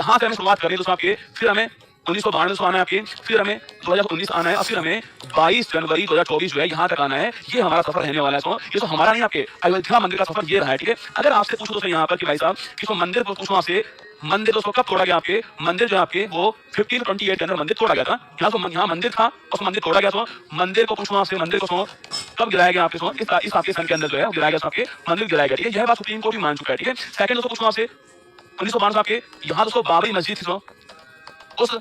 यहाँ से हमें शुरुआत करें दोस्तों आपके, फिर हमें 1992 आना है आपके, फिर हमें 2019 आना है और फिर हमें 22 जनवरी 2024 जो है यहाँ तक आना है। ये हमारा सफर रहने वाला है। तो ये तो हमारा नहीं, आपके अयोध्या मंदिर का सफर ये रहा है। ठीक है, अगर आपसे पूछो दोस्तों यहाँ पर कि भाई साहब किसको मंदिर को पूछो आपसे, मंदिर दोस्तों कब तोड़ा गया आपके, मंदिर जो आपके वो 1528 के अंदर मंदिर तोड़ा गया था। यहाँ मंदिर था और मंदिर तोड़ा गया। तो मंदिर को पूछो आपसे, मंदिर को कब गिराया गया आपके इस आपके सन के अंदर जो है गिराया गया, आपके मंदिर गिराया गया। ठीक है, यह बात सुप्रीम कोर्ट भी मान चुका है। ठीक है, सेकंड दोस्तों पूछो आपसे 1992 आपके यहाँ दोस्तों बाबरी मस्जिद थी, उस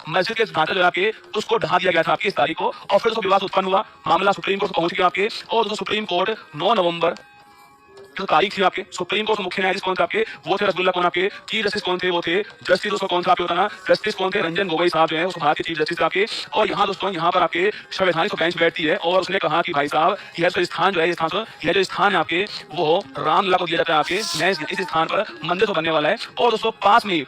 मस्जिद के ढांचा जो आपके उसको ढहा दिया गया था आपकी इस तारीख को, और फिर उसको विवाद उत्पन्न हुआ, मामला सुप्रीम कोर्ट पहुंच गया आपके, और दोस्तों सुप्रीम कोर्ट 9 नवंबर जो तारीख थी आपके, सुप्रीम कोर्ट मुख्य न्यायाधीश कौन थे आपके, वो थे रसगुल्ला कौन आपके, चीफ जस्टिस कौन थे, वो थे जस्टिस दोस्तों कौन सा आपके होता ना, जस्टिस कौन थे, रंजन गोगोई साहब जो है उस भारत के चीफ जस्टिस आपके। और यहाँ दोस्तों यहाँ पर आपके संवैधानिक बेंच बैठती है और उसने कहा कि भाई साहब यह जो स्थान जो है, यह जो स्थान है आपके वो रामलला को दिया जाता है आपके, इस स्थान पर मंदिर तो बनने वाला है। और दोस्तों पास में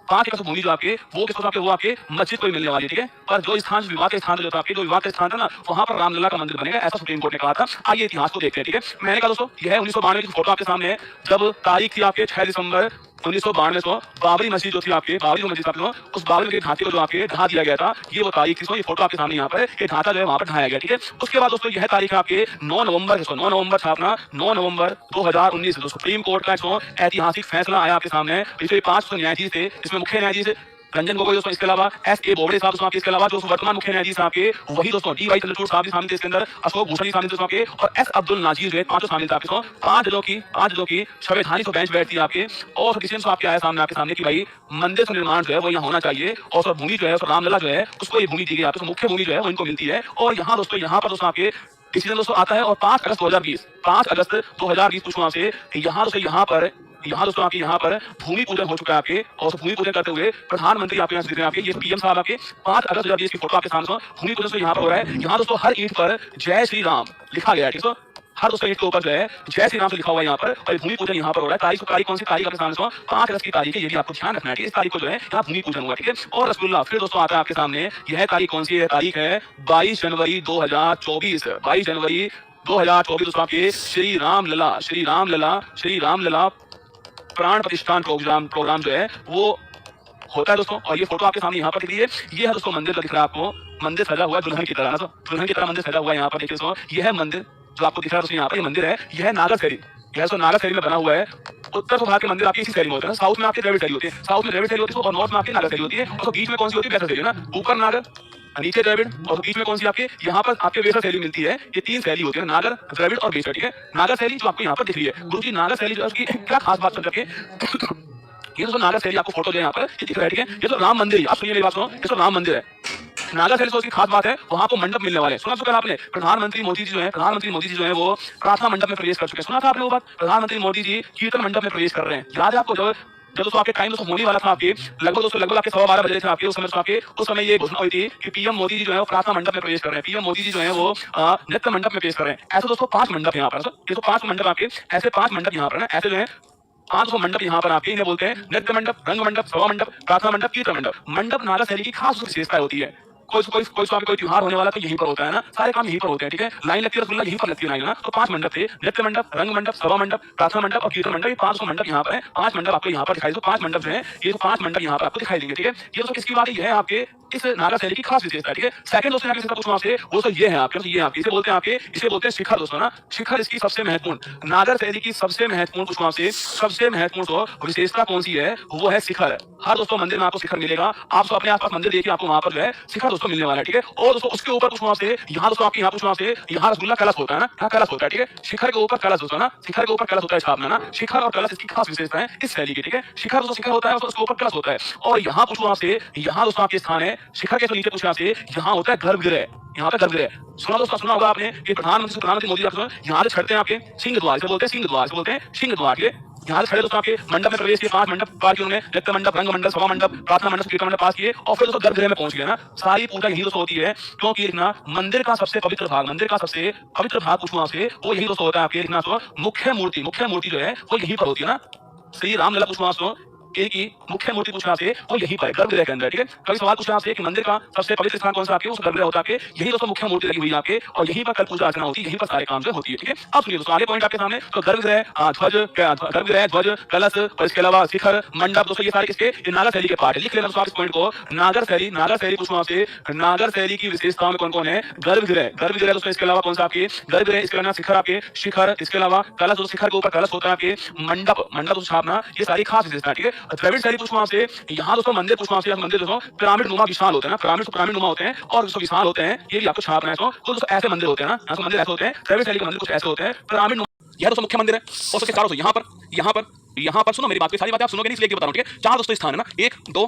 5 एकड़ भूमि जो आपके वो किसको आपके, वो आपके मस्जिद को ही मिलने वाली है। ठीक है, पर जो स्थान विवाद के स्थान जो था आपके, जो विवाद का स्थान था ना, वहां पर रामलला का मंदिर बनेगा, ऐसा सुप्रीम कोर्ट ने कहा था। आइए इतिहास को देखते हैं। ठीक है, मैंने कहा दोस्तों यह 1992 की फोटो आपके सामने है, जब तारीख थी आपके 6 दिसंबर 1992 को बाबरी मस्जिद जो थी आपके, बाबरी मस्जिद आपको उस बाबरी के ढांचे को जो आपके ढा दिया गया था, ये वो तारीख थी। ये फोटो आपके सामने यहाँ पर ये ढांचा जो है वहां पर ढाया गया। ठीक है, उसके बाद दोस्तों यह तारीख है आपके 9 नवंबर 9 नवंबर 2019 सुप्रीम कोर्ट का ऐतिहासिक फैसला आया आपके सामने। पिछले 5 न्यायाधीश थे, इसमें मुख्य न्यायाधीश रंजन गोगोई दोस्तों, इसके अलावा S.A. बोबडे साहब दोस्तों, इसके अलावा जो वर्तमान मुख्य न्यायाधीश आपके वही दोस्तों D.Y. चंद्रचूड़ साहब भी शामिल थे इसके अंदर, अशोक भूषण शामिल थे आपके, और S. अब्दुल नाजीर जो है, पांचों शामिल थे आपके। 5 जजों की संवैधानिक बेंच बैठती है आपके, और डिसीजन आपके आया सामने आपके सामने कि भाई मंदिर का निर्माण जो है वो यहाँ होना चाहिए, और भूमि जो है रामलला जो है उसको ये भूमि दी गई आपको, मुख्य भूमि जो है वो इनको मिलती है। और यहाँ दोस्तों यहाँ पर दोस्तों आपके डिसीजन दोस्तों आता है, और 5 अगस्त 2020 पूछो आपसे, यहाँ दोस्तों आपके यहाँ पर भूमि पूजन हो चुका है आपके, और भूमि पूजन करते हुए प्रधानमंत्री आपके यहाँ से आपके ये पीएम साहब आपके 5 अगस्त 2020 की फोटो आपके सामने भूमि पूजन यहाँ पर हो रहा है। यहाँ दोस्तों हर ईंट पर जय श्री राम लिखा गया है। ठीक है, हर दोस्तों ईंट के ऊपर जो है जय श्री राम से लिखा हुआ है यहाँ पर, और भूमि पूजन यहाँ पर हो रहा है। तारीख कौन सी तारीख आपके सामने 5 अगस्त की तारीख है, ये भी आपको ध्यान रखना है। इस तारीख को जो है यहाँ भूमि पूजन हुआ। ठीक है, और रसगुल्ला फिर दोस्तों आता है आपके सामने, यह तारीख कौन सी है, तारीख है 22 जनवरी 2024 दोस्तों आपके श्री रामलला प्राण प्रतिष्ठान प्रोग्राम जो है वो होता है दोस्तों। और ये फोटो आपके सामने यहाँ पर दिखी है, ये है दोस्तों मंदिर का दिख रहा है आपको, मंदिर सजा हुआ दुल्हन की तरह ना, तो दुल्हन की तरह मंदिर सजा हुआ है यहाँ पर। देखिए दोस्तों यह है मंदिर जो आपको दिख रहा है दोस्तों, यहाँ पर ये मंदिर है, यह नागर शैली, यह तो नागर शैली में बना हुआ है। उत्तर भारत के मंदिर आपकी इसी शैली में होते हैं, साउथ में आपकी द्रविड़ शैली होती है, और नॉर्थ में आपकी नागर शैली होती है, और बीच में कौन सी होती है, वैसा शैली ना, ऊपर नागर नीचे द्रविड़, और बीच में कौन सी आपके यहाँ पर आपके वेसर शैली मिलती है। ये 3 शैली होती है, नागर द्रविड़ और वेसर। ठीक है, नागर शैली जो आपको यहाँ पर दिख रही है, गुरु जी नागर शैली जो है उसकी क्या खास बात कर सके, ये तो नागर शैली आपको फोटो जो है यहाँ पर ये दिख रहा है। ठीक है, ये तो राम मंदिर है, आप सुनिए मेरी बात सुनो, ये तो राम मंदिर है। नागर शैली की खास बात है, वहां को मंडप मिलने वाले, सुना कल आपने प्रधानमंत्री मोदी जी जो है वो प्रार्थना मंडप में प्रवेश कर चुके हैं, सुना था आपने वो बात, प्रधानमंत्री मोदी जी कीर्तन मंडप में प्रवेश कर रहे हैं। याद है आपको, जब दोस्तों आपके टाइम दोस्तों होने वाला था आपके लगभग आपके 12:15 बजे थे आपके, उस समय ये घोषणा हुई थी कि पीएम मोदी जी जो है वो प्रार्थना मंडप में प्रवेश कर रहे हैं, पीएम मोदी जी जो है वो नृत्य मंडप में प्रवेश कर रहे हैं। ऐसे दोस्तों 5 मंडप यहाँ पर, ये तो 5 मंडप आपके, ऐसे 5 मंडप यहाँ पर ना, ऐसे जो है 500 मंडप यहाँ पर आपके, इन्हें बोलते हैं नृत्य मंडप, रंग मंडप, सभा मंडप, प्रार्थना मंडप, कीर्तन मंडप। मंडप नागर शैली की खास विशेषता होती है। कोई त्योहार होने वाला तो यहीं पर होता है ना, सारे काम यहीं पर होते हैं। ठीक है, लाइन लगती है रसगुल्ला यहीं पर लगती है लाइन ना। तो 5 मंडप थे, नृत्य मंडप, रंग मंडप, सभा मंडप, प्रार्थना मंडप और कीर्तन मंडप। ये 500 मंडप यहाँ पर है, 5 मंडप आपको यहाँ पर दिखाई दो, 5 मंडप जो है ये तो 5 मंडप यहाँ पर आपको दिखाई देंगे। ठीक है, ये तो किसकी बात है, ये है आपके इस नागर शैली की खास विशेषता है। ठीक है, सेकंड दोस्तों यहाँ किसी पूछूं आपसे, वो तो ये है आपके, ये आपके इसे बोलते हैं शिखर दोस्तों ना, शिखर इसकी सबसे महत्वपूर्ण, नागर शैली की सबसे महत्वपूर्ण पूछूं आपसे, सबसे महत्वपूर्ण विशेषता कौन सी है, वो है शिखर। हर दोस्तों मंदिर में आपको शिखर मिलेगा, आप अपने आसपास मंदिर देखिए, आपको वहां पर जो है शिखर दोस्तों मिलने वाला है। ठीक है, और दोस्तों उसके ऊपर पूछूं आपसे, यहाँ दोस्तों आपके यहाँ पूछूं आपसे, यहाँ रसगुल्ला कलश होता है ना, यहाँ कलश होता है। ठीक है, शिखर के ऊपर कलश दोस्तों ना, शिखर के ऊपर कलश होता है स्थापना ना, शिखर और कलश इसकी खास विशेषता है इस शैली की। ठीक है, शिखर दोस्तों शिखर होता है, उसके ऊपर कलश होता है। और यहाँ पूछूं आपसे, यहाँ दोस्तों आपके स्थान है शिखर के नीचे पूछूं आपसे, यहाँ होता है गर्भगृह, यहाँ पे गर्भगृह सुना दोस्तों, सुना होगा आपने कि प्रधानमंत्री मोदी यहाँ से छड़ते हैं आपके सिंह द्वार से, बोलते हैं सिंह द्वार के, यहाँ से खड़े दोस्तों आपके मंडप में प्रवेश किए, 5 मंडप पार किए उन्होंने, नृत्य मंडप, रंग मंडप, सभा मंडप, प्रार्थना मंडप, कीर्तन मंडप पास किए, और फिर दोस्तों गर्भगृह में पहुंच गए ना। सारी पूजा यही दोस्तों होती है, क्योंकि लिखना मंदिर का सबसे पवित्र भाग पूछूं आपसे, वो यही दोस्तों होता है आपके लिखना। मुख्य मूर्ति जो है वो यहीं पर होती है ना, श्री रामलला पूछूं आपसे, इनकी मुख्य मूर्ति पूछना आपसे वो यहीं पर गर्भगृह के अंदर, ठीक है। कभी सवाल पूछना आपसे कि मंदिर का सबसे पवित्र स्थान कौन सा आपके, उस गर्भगृह होता है आपके, यही दोस्तों मुख्य मूर्ति लगी हुई है आपके, और यहीं पर कल पूजा अर्चना होती है, यहीं पर सारे काम जो होती है, ठीक है। अब सुनिए दोस्तों आगे पॉइंट आपके सामने, तो गर्भगृह, ध्वज, गर्भगृह, ध्वज, कलश और इसके अलावा शिखर, मंडप, दोस्तों ये सारे किसके, ये नागर शैली के पार्ट है। लिख लेना दोस्तों आप इस पॉइंट को, नागर शैली पूछूं आपसे, नागर शैली की विशेषताओं में कौन कौन है, गर्भगृह दोस्तों, इसके अलावा कौन सा आपके गर्भगृह, इसके अलावा शिखर आपके, शिखर, इसके अलावा कलश, दोस्तों शिखर के ऊपर कलश होता है आपके, मंडप, मंडप स्थापना, ये सारी खास विशेषता, ठीक है। द्रविड़ शैली पूछूं आपसे, यहाँ दोस्तों मंदिर पूछूं आपसे, मंदिर दोस्तों पिरामिड नुमा विशाल होते हैं ना, पिरामिड नुमा होते हैं और दोस्तों विशाल होते हैं, ये भी आपको छापना है। तो दोस्तों ऐसे मंदिर होते हैं ना, मंदिर ऐसे होते हैं, द्रविड़ शैली के मंदिर कुछ ऐसे होते हैं, पिरामिड, यह दोस्तों मुख्य मंदिर है। और सबके चारों यहाँ पर सुनो मेरी बात, सारी बातें आप सुनोगे नहीं इसलिए बता रहा हूँ, ठीक है। चार दोस्तों स्थान है ना, 1 2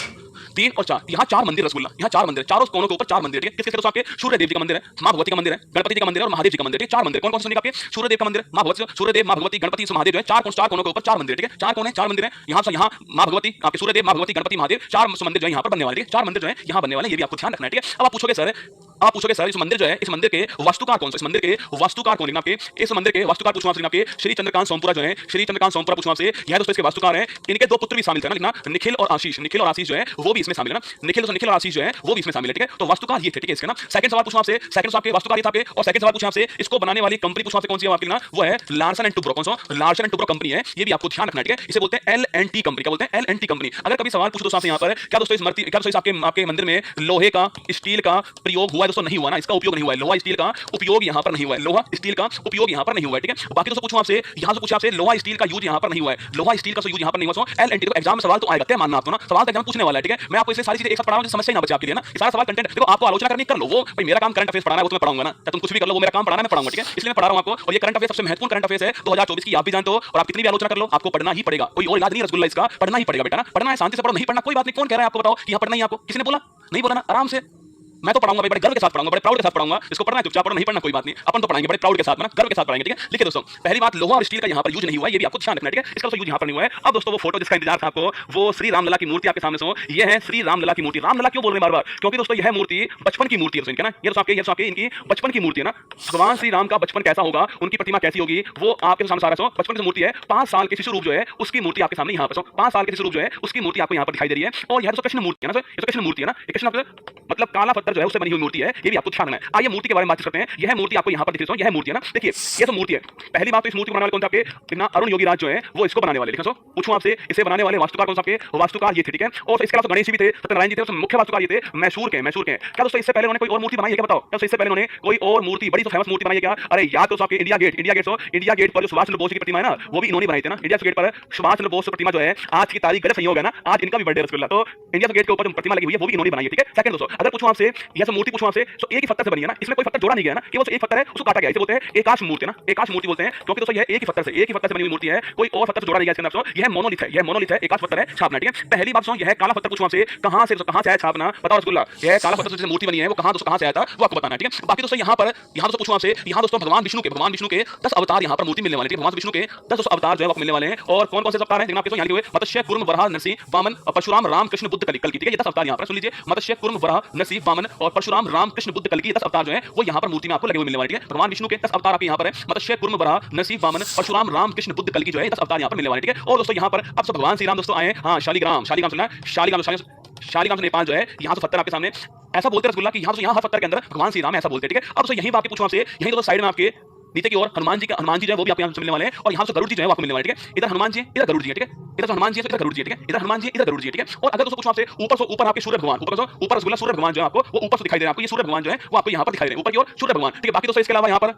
3 और 4, यहाँ 4 मंदिर रसगुल्ला, यहाँ 4 मंदिर, चारों कोनों के ऊपर 4 मंदिर, ठीक है। किसके दोस्तों आपके सूर्य देव जी का मंदिर है, माँ भगवती का मंदिर है, गणपति जी का मंदिर है और महादेव जी का मंदिर है, 4 मंदिर। कौन कौन से सुनिए आपके, सूर्य देव का मंदिर, माँ भगवती, सूर्य देव, माँ भगवती, गणपति, महादेव जो है, 4 कोनों के ऊपर 4 मंदिर, ठीक है। 4 कोने 4 मंदिर है, यहाँ माँ भगवती, आपके सूर्य देव, माँ भगवती, गणपति, महादेव, 4 मंदिर जो है यहाँ पर बनने वाले, 4 मंदिर जो है यहाँ बनने वाले, ये भी आपको ध्यान रखना है, ठीक है। अब आप पूछोगे सर इस मंदिर जो है, इस मंदिर के वास्तुकार कौन सा, इस मंदिर के वास्तुकार कौन है आपके, इस मंदिर के वास्तुकार पूछूं आपसे आपके श्री चंद्रकांत सोमपुरा जो है, श्री चंद्रकांत सोमपुरा पूछूं आपसे, यह दोस्तों इसके वास्तुकार हैं, इनके 2 पुत्र भी शामिल थे ना, लिखना निखिल और आशीष जो है वो भी इसमें शामिल है ना, निखिल और आशीष जो है वो भी इसमें शामिल है, ठीक है। तो वास्तुकार ये थे, ठीक है। इसके ना सेकंड सवाल पूछूं आपसे, सेकंड आपके वास्तुकार ये था आपके, और सेकंड सवाल पूछूं आपसे, इसको बनाने वाली कंपनी पूछूं आपसे कौन सी है आपकी ना, वो है लार्सन एंड टुब्रो, कौन सा, लार्सन एंड टुब्रो कंपनी है, ये भी आपको ध्यान रखना है, ठीक है। इसे बोलते हैं L&T कंपनी, क्या बोलते हैं, L&T कंपनी। अगर कभी सवाल पूछो दोस्तों आपसे यहाँ पर, क्या दोस्तों इस आपके मंदिर में लोहे का, स्टील का प्रयोग हुआ है, दोस्तों नहीं हुआ ना, इसका उपयोग नहीं हुआ है, लोहा स्टील का उपयोग यहाँ पर नहीं हुआ है, लोहा स्टील का उपयोग यहाँ पर नहीं हुआ है, ठीक है। बाकी दोस्तों पूछूं आपसे, यहाँ से पूछा आपसे, लोहा स्टील का यूज यहाँ पर नहीं हुआ है, लोहा स्टील का यूज यहाँ पर नहीं हुआ। L&T तो एग्जाम में सवाल तो आएगा, क्या मानना आपको ना, सवाल का एग्जाम पूछने वाला है, ठीक है। मैं आपको इसे सारी चीजें एक साथ पढ़ा रहा हूं, समस्या ही ना बचे आपके लिए ना, ये सारा सवाल कंटेंट देखो, आपको आलोचना करनी कर लो, वो भाई मेरा काम करंट अफेयर्स पढ़ाना है, वो तो मैं पढ़ाऊंगा ना, तुम कुछ भी कर लो, वो मेरा काम पढ़ाना मैं पढ़ाऊंगा, ठीक है। इसलिए मैं पढ़ा रहा हूं आपको, और ये करंट अफेयर्स सबसे महत्वपूर्ण करंट अफेयर्स है 2024 की, आप भी जानते हो, और आप कितनी भी आलोचना कर लो, आपको पढ़ना ही पड़ेगा, कोई और इलाज नहीं रसगुल्ला, इसका पढ़ना ही पड़ेगा बेटा ना, पढ़ना है, शांति से पढ़ो, नहीं पढ़ना कोई बात नहीं, कौन कह रहा है आपको, बताओ कि यहाँ पढ़ना ही आपको, किसने बोला, नहीं बोला ना, आराम से मैं तो पढ़ाऊंगा, बड़े गर्व के साथ पढ़ाऊंगा, बड़े प्राउड के साथ पढ़ाऊंगा, इसको पढ़ना है चुपचाप पढ़ो, नहीं पढ़ना कोई बात नहीं, अपन तो पढ़ाएंगे बड़े प्राउड के साथ, गर्व के साथ पढ़ाएंगे, ठीक है। लिखिए दोस्तों, पहली बात, लोहा और स्टील का यहाँ पर यूज नहीं हुआ है, ये भी आपको ध्यान रखना है, ठीक है। इसका यूज यहाँ पर नहीं हुआ है। अब दोस्तों वो फोटो जिसका इंतजार था आपको, वो श्री रामलला की मूर्ति आपके सामने सो, ये है श्री रामलला की मूर्ति। रामलला क्यों बोल रहे हैं बार-बार, क्योंकि दोस्तों यह मूर्ति बचपन की मूर्ति है इनकी ना, ये आपके इनकी बचपन की मूर्ति है ना, भगवान श्री राम का बचपन कैसा होगा, उनकी प्रतिमा कैसी होगी, वो आपके सामने सारा बचपन की मूर्ति है। 5 साल के शिशु रूप जो है उसकी मूर्ति आपके सामने यहाँ पर, 5 साल के शिशु रूप जो है उसकी मूर्ति आपको यहाँ पर दिखाई दे रही है। और यह कृष्ण मूर्ति है ना, ये कृष्ण मूर्ति है ना, कृष्ण मतलब काला पत्थर जो है उससे बनी हुई मूर्ति है, ये भी आपको ध्यान रखना है। आइए मूर्ति के बारे में बात करते हैं। यह मूर्ति आपको यहाँ पर दिख रही है, यह मूर्ति है ना, देखिए ये तो मूर्ति है। पहली बात तो इस मूर्ति को बनाने वाले कौन थे आपके, ना अरुण योगी राज जो है वो इसको बनाने वाले, देखो पूछूं आपसे, इसे बनाने वाले वास्तुकार कौन सा आपके, वास्तुकार ये थे, ठीक है। और इसके अलावा गणेश जी भी थे, सत्यनारायण जी थे, मुख्य वास्तुकार ये थे मैसूर के। क्या दोस्तों इससे पहले उन्होंने कोई और मूर्ति बनाई है क्या, बताओ, क्या इससे पहले उन्होंने कोई और मूर्ति, बड़ी तो फेमस मूर्ति बनाई है क्या, अरे याद तो आपके इंडिया गेट पर जो सुभाष चंद्र बोस की प्रतिमा है ना, वो भी इन्होंने बनाई थी ना। इंडिया गेट पर सुभाष चंद्र बोस की प्रतिमा जो है, आज की तारीख गलत संयोग है ना, आज इनका भी बर्थडे रसगुल्ला, तो इंडिया गेट के ऊपर जो प्रतिमा लगी हुई है वो भी इन्होंने बनाई है, ठीक है। सेकंड दोस्तों, अगर पूछूं आपसे, यह मूर्ति पूछूं आपसे, तो एक ही पत्थर से बनी है ना, इसमें कोई पत्थर जोड़ा नहीं गया ना, केवल एक पत्थर है उसको काटा गया, इसे बोलते हैं एकाश मूर्ति ना, एकाश मूर्ति बोलते हैं, क्योंकि दोस्तों यह एक ही पत्थर से बनी हुई मूर्ति है, कोई और पत्थर जोड़ा नहीं गया इसके अंदर। यह मोनोलिथ है, एकाश पत्थर है, छापना, ठीक है। पहली बात सुनो, यह काला पत्थर पूछूं आपसे, कहां से आया छापना, बताओ रसगुल्ला, यह काला पत्थर से मूर्ति बनी है, वो कहां से आया था वो आपको बताना है, ठीक है। बाकी दोस्तों यहाँ दोस्तों पूछूं आपसे, यहाँ दोस्तों भगवान विष्णु के 10 अवतार यहाँ पर मूर्ति मिलने वाले हैं, भगवान विष्णु के 10 अवतार जो है आपको मिलने वाले हैं। और कौन कौन से अवतार हैं देखना आपके, यहाँ लिखे हुए मत्स्य कूर्म वराह नरसिंह वामन परशुराम राम कृष्ण बुद्ध कल की, ठीक है। ये 10 अवतार यहाँ पर सुन लीजिए, मत्स्य कूर्म वराह नरसिंह वामन और परशुराम राम कृष्ण बुद्ध कल की 10 अवतार जो है वो यहाँ पर मूर्ति में आपको लगे हुए मिलने वाले, ठीक है। भगवान विष्णु के 10 अवतार आपके यहाँ पर है, मत्स्य कूर्म वराह नरसिंह वामन परशुराम राम कृष्ण बुद्ध कल की जो है 10 अवतार यहाँ पर मिलने वाले, ठीक है। और दोस्तों यहाँ पर अब सब भगवान श्री राम दोस्तों आए, हाँ शालिग्राम सुना, शालिग्राम नेपाल जो है, यहाँ से पत्थर आपके सामने ऐसा बोलते हैं रसगुल्ला कि यहाँ हर पत्थर के अंदर भगवान श्री राम ऐसा बोलते हैं, ठीक है। अब यही बात पूछूं आपसे, यही दोस्तों साइड में आपके नीचे की ओर हनुमान जी जो है वो भी आपको यहाँ से मिलने वाले हैं, और यहाँ से गरुड़ जी जो है आपको मिलने वाले, ठीक है। इधर हनुमान जी इधर गरुड़ जी है, ठीक है। इधर हनुमान जी इधर गरुड़ जी, ठीक है। इधर हनुमान जी इधर गरुड़ जी, ठीक है। और अगर दोस्तों पूछूं आपसे, ऊपर आपके सूर्य भगवान, ऊपर रसगुल्ला सूर्य भगवान जो है आपको वो ऊपर से दिखाई दे रहा है, आपको ये सूर्य भगवान जो है वो आपको यहाँ पर दिखाई दे रहे हैं, ऊपर की ओर सूर्य भगवान, ठीक है। बाकी दोस्तों इसके अलावा यहाँ पर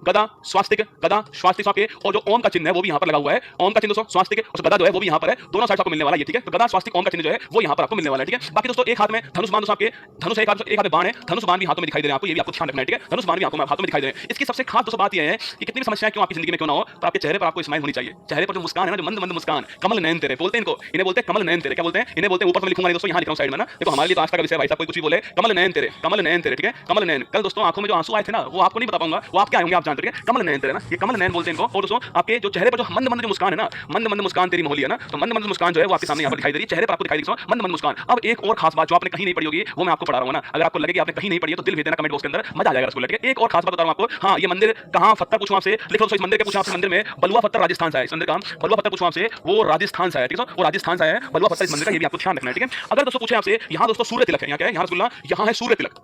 गदा स्वास्तिक आपके, और जो ओम का चिन्ह है वो भी यहाँ पर लगा हुआ है, ओम का चिन्ह दोस्तों स्वास्तिक और गदा जो है वो भी यहाँ पर है, दोनों साइड आपको मिलने वाला है, ठीक है। तो गदा स्वास्तिक ओम का चिन्ह जो है वो यहाँ पर आपको मिलने वाला है, ठीक है। बाकी दोस्तों एक हाथ में धनुष बाण, आपके धनुष एक हाथ में बाण है, धनुष बाण भी हाथों में दिखाई दे रहे हैं आपको, ये भी आपको ध्यान रखना है, ठीक है। धनुष बाण भी हाथों में दिखाई दे रहे हैं। इसकी सबसे खास दोस्तों बात यह है कि कितनी भी समस्याएं क्यों आपकी जिंदगी में क्यों ना हो, तो आपके चेहरे पर आपको स्माइल होनी चाहिए, चेहरे पर जो मुस्कान है ना, जो मंद मुस्कान, कमल नयन तेरे बोलते हैं इनको, इन्हें बोलते हैं कमल नयन तेरे, क्या बोलते हैं इन्हें बोलते हैं, ऊपर से लिखूंगा दोस्तों, यहाँ लिख रहा हूं साइड में ना, देखो हमारे लिए तो आस्था का विषय भाई साहब, कोई कुछ भी बोले कमल नयन तेरे, ठीक है। कमल नयन, कल दोस्तों आंखों में जो आंसू आए थे ना वो आपको नहीं बता पाऊंगा, वो आप क्या होंगे आप जानते हैं, कमल नयन तेरे ना, ये कमल नयन बोलते हैं इनको। और दोस्तों आपके जो चेहरे पर जो मंद जो मुस्कान है ना, मंद मुस्कान तेरी मोहली है ना, तो मंद मुस्कान जो है वो आपके सामने यहाँ पर दिखाई दे रही है, चेहरे पर आपको दिखाई देगी मंद मुस्कान। अब एक और खास बात जो आपने कहीं नहीं पढ़ी होगी वो मैं आपको पढ़ा रहा हूँ ना, अगर आपको लगे कि आपने कहीं नहीं पढ़ी है तो दिल भेज देना कमेंट बॉक्स के अंदर, मजा आ जाएगा रसगुल्ला, ठीक है। एक और खास बात बता रहा हूँ आपको, हाँ ये मंदिर कहाँ पत्थर पूछूं आपसे, लिख लो। इस मंदिर के पूछूं आपसे, मंदिर में बलुआ पत्थर राजस्थान से है। इस मंदिर का बलुआ पत्थर पूछूं आपसे, वो राजस्थान से है। ठीक है, वो राजस्थान से है बलुआ पत्थर इस मंदिर का, ये भी आपको ध्यान रखना है। ठीक है, अगर दोस्तों पूछे आपसे, यहाँ दोस्तों सूर्य तिलक है, यहाँ क्या है, यहाँ रसगुल्ला, यहाँ है सूर्य तिलक,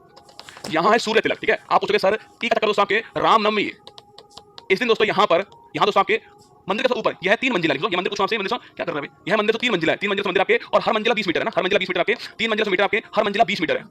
यहाँ है सूर्य तिलक। ठीक है, आप पूछोगे सर ठीक है दोस्तों आपके रामनवमी इस दिन दोस्तों यहाँ दोस्तों आपके मंदिर के ऊपर यह 3 मंजिला, ये मंदिर पूछो आपसे, मंदिर क्या कर रहा है, यह मंदिर तो 3 मंजिला है, 3 मंजिला मंदिर आपके, और हर मंजिला 20 मीटर है ना, हर मंजिला 20 मीटर आपके, 3 मंजिला मीटर आपके, हर मंजिला 20 मीटर है।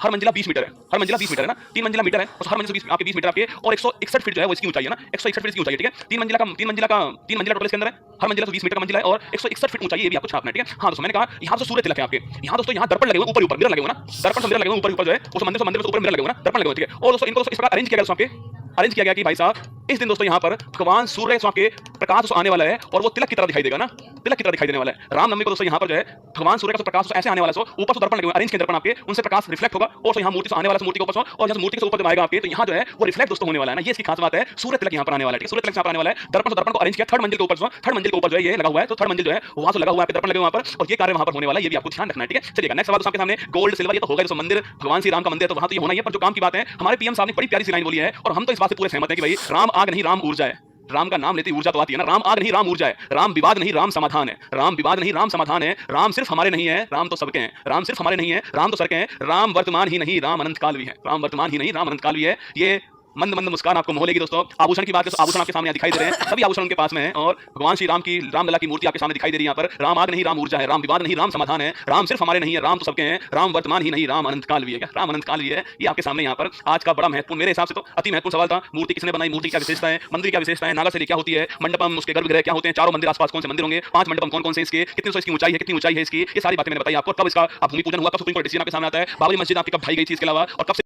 हर मंजिला 20 मीटर है, हर मंजिला 20 मीटर है ना, 3 मंजिला मीटर है, और हर मंजिला 20 आपके 20 मीटर आपके, और 161 फीट जो है वो इसकी ऊंचाई है ना, 161 फीट की ऊंचाई है। ठीक है, 3 मंजिला टोटल इसके अंदर है, हर मंजिला तो 20 मीटर का मंजिला है, और 161 फीट ऊंचाई, ये भी आपको छापना है। ठीक है, हाँ दोस्तों मैंने कहा यहाँ तो सूर्य तिलक है आपके, यहाँ दोस्तों यहाँ दर्पण लगे हुए ऊपर मिरर लगे हुए ना, दर्पण से मिरर लगे हुए ऊपर जो है उस मंदिर से ऊपर मिरर लगे हुए ना, दर्पण लगे हुए। ठीक है, और दोस्तों इनको इस प्रकार अरेंज किया गया, आपके अरेंज किया गया कि भाई साहब इस दिन दोस्तों यहाँ पर भगवान सूर्य के प्रकाश आने वाला है, और वो तिलक की तरह दिखाई देगा ना, तिलक की तरह दिखाई देने वाला है। रामनवमी को दोस्तों यहाँ पर जो है भगवान सूर्य का प्रकाश ऐसे आने वाला है, ऊपर से दर्पण लगे हुए अरेंज के दर्पण आपके, उनसे प्रकाश रिफ्लेक्ट होगा, और यहाँ मूर्ति से आने वाला मूर्ति के ऊपर, और यहाँ मूर्ति के ऊपर जब आएगा आपके, तो यहाँ जो है वो रिफ्लेक्ट दोस्तों होने वाला है ना, ये इसकी खास बात है। सूर्य तिलक यहाँ पर आने वाला है, सूर्य तिलक यहाँ पर आने वाला है, दर्पण को अरेंज किया थर्ड मंजिल के ऊपर, थर्ड मंजिल के ऊपर जो है ये लगा हुआ है, तो थर्ड मंजिल जो है वहां से लगा हुआ है, दर्पण लगे वहां पर, और ये कार्य वहां पर होने वाला है, ये भी आपको ध्यान रखना है। ठीक है, चलिएगा नेक्स्ट सवाल आपके सामने, गोल्ड सिल्वर ये तो होगा, जो मंदिर भगवान श्री राम का मंदिर है तो वहां तो ये होना ही है, पर जो काम की बात है हमारे पीएम साहब ने बड़ी प्यारी सी लाइन बोली है, और हम तो इस बात से पूरे सहमत हैं कि भाई राम आग नहीं राम ऊर्जा है। राम का नाम लेते ऊर्जा तो आती है ना, राम आग नहीं राम ऊर्जा है, राम विवाद नहीं राम समाधान है, राम विवाद नहीं राम समाधान है, राम सिर्फ हमारे नहीं है, राम तो सबके हैं, राम सिर्फ हमारे नहीं है, राम तो सबके हैं, राम वर्तमान ही नहीं राम अनंत काल भी है, राम वर्तमान ही नहीं राम अनंत काल भी है। ये मंद मंद मुस्कान आपको मोह लेगी दोस्तों। आभूषण की बात करें तो आभूषण आपके सामने दिखाई दे रहे हैं, सभी आभूषण उनके पास में है, और भगवान श्री राम की रामलला की मूर्ति आपके सामने दिखाई दे रही है। यहाँ पर राम आग नहीं राम ऊर्जा है, राम विवाद नहीं राम समाधान है, राम सिर्फ हमारे नहीं है, राम तो सबके हैं, राम वर्तमान ही नहीं राम अनंत काल भी है। क्या राम अनंत काल भी है, ये आपके सामने यहाँ पर आज का बड़ा महत्वपूर्ण, मेरे हिसाब से तो अति महत्वपूर्ण सवाल था। मूर्ति किसने बनाई, मूर्ति क्या विशेषता है, मंदिर क्या विशेषता है, नागाशैली क्या होती है, मंडपम उसके गर्भगृह क्या होते हैं, चारों मंदिर आसपास कौन से मंदिर होंगे, 5 मंडपम कौन कौन से इसके, कितनी इसकी ऊंचाई है, कितनी ऊंचाई है इसकी, ये सारी बातें मैंने बताई आपको। कब इसका भूमि पूजन हुआ, कब सुप्रीम कोर्ट डिसीजन आपके सामने आता है, बाबरी मस्जिद आपकी कब ढाई गई थी, इसके अलावा और कब